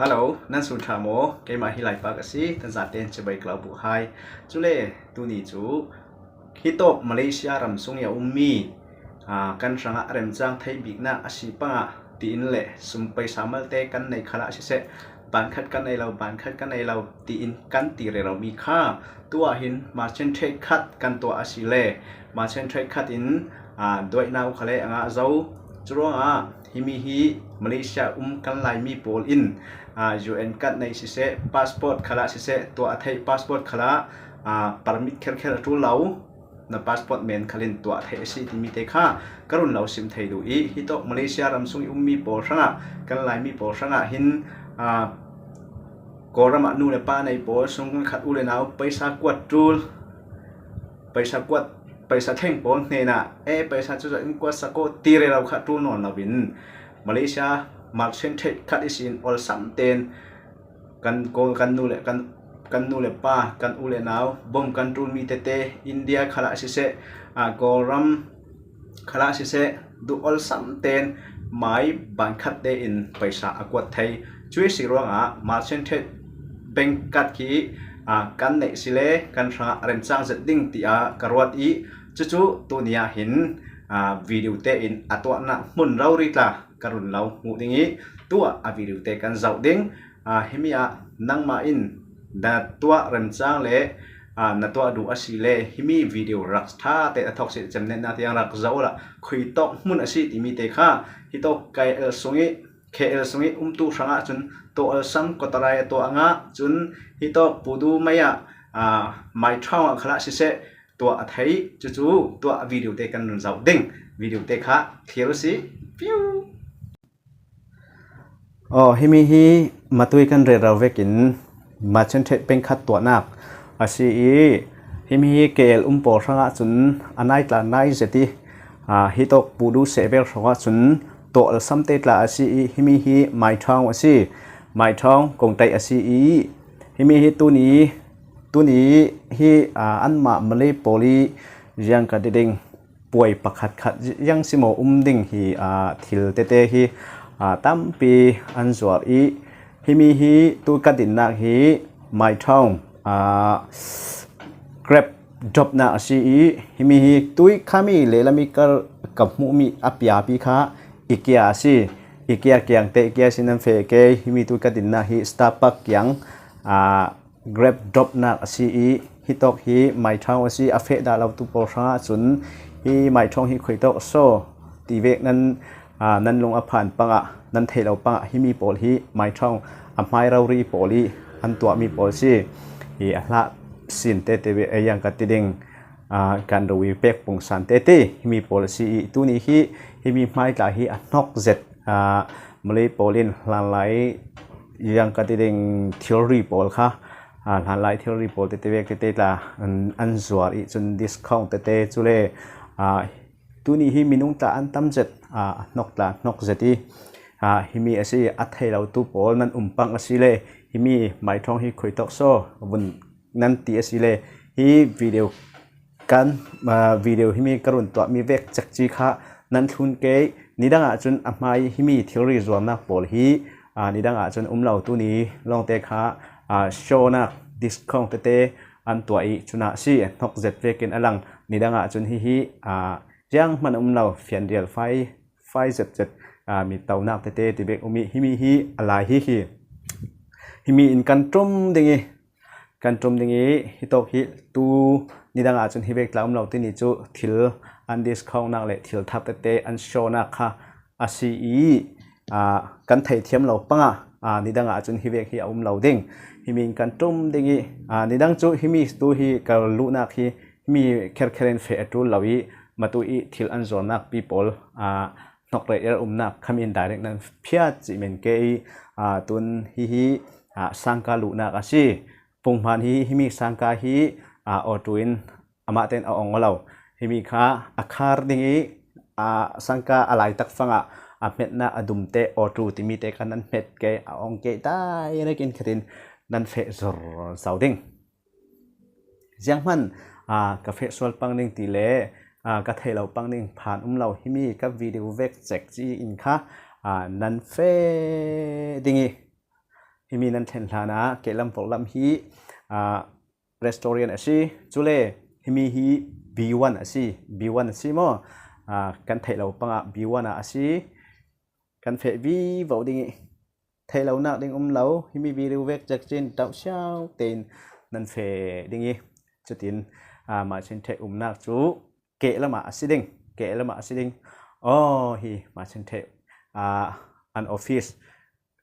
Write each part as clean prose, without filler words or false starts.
Hello นั่นสุธาโมเกมาฮิไลปากสิทันจัดเต็นจะไปกล่าวบุไฮจุเล่ตุนีจูฮิโตมาเลเซียรำซุงยาอุมมีกันสังะเริ่มจังไทยบิกนาอาชีพตีนเล่สุมไปสามัลเตกันในขณะเสบานคัดกันในเราบานคัดกันในเราตีนกันตีเรเรามีค่าตัวหินมาเช่นเทคคัดกันตัวอาชีเล่มาเช่นเทคคัดอินด้วยนาวเขาเลยเจ้าจุรงฮิมีฮีมาเลเซียกันไลมีโพลอินUN กันในสิเซพาสปอร์ตขละสิเซตัวไทยพาสปอร์ตขละปาร์มิทเคลตัวเราna passport men khalin tua the si ti mi te kha karun lo sim thei du I hi to Malaysia ram sung ummi pol sanga kan lai mi pol sanga hin koram anu le pa nei pol sung khat u le naw paisa kwat tul paisa theng pol ne na paisa chu in kwat sako ti re raw kha tu non la bin Malaysia mark chen the khat is in all something kan ko kan nu le kan nu le pa kan u le naw bom kan tul mi te India khala si se goram khala si se du all something mai ban khat de in paisa akwat thai chui si ronga merchant bank kat ki kan nei sile kan ra ren chang zet ding ti karwat I chu tu nia hin video te in atwa na mun raw ri tla karun law mu dingi tua video te kan zau ding himia nang ma in da tua ram chang le na tua du asile himi video rak tha te athok se chamne na tiang rak zaula khui tok mun asi ti mi te kha hi to kai el sungi KL sungi tu sanga chun to al sam kotarai to anga chun hi to pudu maya mai thang khala si se tua athai chu tua video te kan zau ding video te kha clear si piu himi hi matui kan re rawekinมาเช่นเป็นขัดตัวนักอาศัยฮิมีเกลปอสังจุนอันไหนตลาดไหนเสติฮิตกปูดูเสเบลสังจุนตัวสัมเตตลาอาศัยฮิมีฮิไม้ทองอาศัยไม้ทองกงไตอาศัยฮิมีฮิตัวนี้ฮิอันมาเลโปลียังกระดิ่งป่วยประคัดยังสิโมดิ่งฮิทิลเตฮิตั้มปีอันสวดฮิมีฮีตัวกระดิ่งนักฮีไม้ทองGrab job นักสิฮิมีฮีตัวข้ามีเลลามีกับมุมีอัพยาปีค่ะอีกอย่างสิอีกอย่างเตะเกียสินันเฟเกฮิมีตัวกระดิ่งนักฮีสตาร์บัคอย่างGrab job นักสิฮิตอกฮีไม้ทองสิอัฟเฟดาเราตัวโปรชาสุนฮีไม้ทองฮีคุยตอกโซตีเวกนั้นลงอภันปังนั้นเทเราปังฮิมีโปลฮีไม้ทองอัมไมเรารีโปลีอันตัวมีโปลซีฮีละสินเตเวยังกัดติดิงการดูวิเปกปุ่งสันเตฮิมีโปลซีตัวนี้ฮิมีไม้ตาฮีนอกเจ็ดมาเลยโปลินหลานไหลยังกัดติดิงเทอรีโปลค่ะหลานไหลเทอรีโปลเตเวกเตตาอันสวดจนดิสคาวเตจุเล่ตัวนี้ฮิมีนุ่งตาอันตั้มเจ็ดนกตานกเจ็ดฮิมีอาศัยอัดให้เราตู้โปลนั้นปังอาศัยเลยฮิมีไม้ทองฮิคุยตอกโซ่บนนั้นตีอาศัยเลยฮิวิดีโอกันวิดีโอฮิมีกรุณตัวมีเวกจักจีค่ะนั้นทุนเกยนิดังอาจนอัพมาฮิมีทีโอรีรวมนักโปลฮินิดังอาจนเราตัวนี้ลองเตะค่ะโชว์นักดิสคองเตอันตัวอีจุนาซีนกเจ็ดเวกินอลังนิดังอาจนฮิยังมันเราเฟียนเดียลไฟเจ็ดมีเตาหนักเตติเบกฮิมีฮิอะไรฮิมีอินกันตรมดิ่งฮิตกฮิตูนี่ดังอาจจะฮิเบกเราที่นี่จูทิลอันดิสคองนักเลยทิลทับเตอันโชนักค่ะอาศัยกันไทยเทียมเราปังนี่ดังอาจจะฮิเบกฮิเราดิ่งฮิมีอินกันตรมดิ่งนี่ดังจูฮิมีตูฮิกาลุนักฮิมีเคร์เรนเฟตูเราอีมาตัวอีทิลอันโซนัก people นกเรอนักคำอินdirect นั้นเพียจิเมนเกยตุนฮิสังกาลุนักอาชีปงพันฮิมีสังกาฮิออตุนอามาเตนเอาองเราฮิมีค่าอาคาร์ดิ้งสังกาอะไรตักฟังเม็ดน่าอดุมเตออตุติมีเตกันนั้นเม็ดเกยองเกยได้ยังไงกินขดินนั้นเฟซสาวดิ้งยังมันกาเฟสวลปังดิ้งตีเล่ก็เทเราปังนิ่งผ่านเราฮิมีกับวิดีโอเวกเจ็กจีอินค่ะนั้นเฟดิ้ง hi mi nan then hlana kelam program hi restaurant asi chule hi mi hi B1 asi B1 asi mo kan thailo panga B1 asi kan phe vi vo ding thailo nak ding lo hi mi vi ru vek jak chin tau xiao ten nan phe ding chutin ma chen the nak chu ke lama asi ding hi ma chen the an office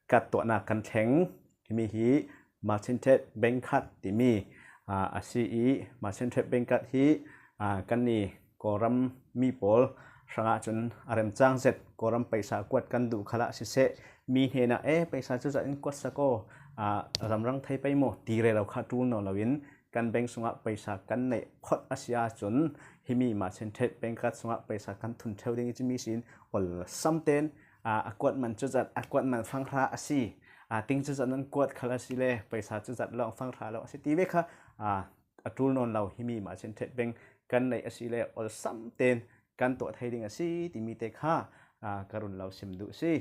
kat to na kan theng hi mi hi ma chen the bank khat ti mi asi ma chen the bank khat hi kan ni koram mi pol sanga chun arem chang set koram paisa kwat kan du khala si se mi hena paisa chu za in kwat sako ramrang thai pai mo ti re lo kha tu no lawin kan bank sunga paisa kan nei phot asia chun himi ma chen the bank khat sunga paisa kan thun theu ding chi mi sin ol samten akwat man chu zat akwat man phang ra asi ting chu zat nan kwat khala si le paisa chu zat long phang ra lo asi ti ve kha atul non lo himi ma chen the bank kan nei asi le ol samten kan to thai ding asi ti mi te kha karun lo sim du si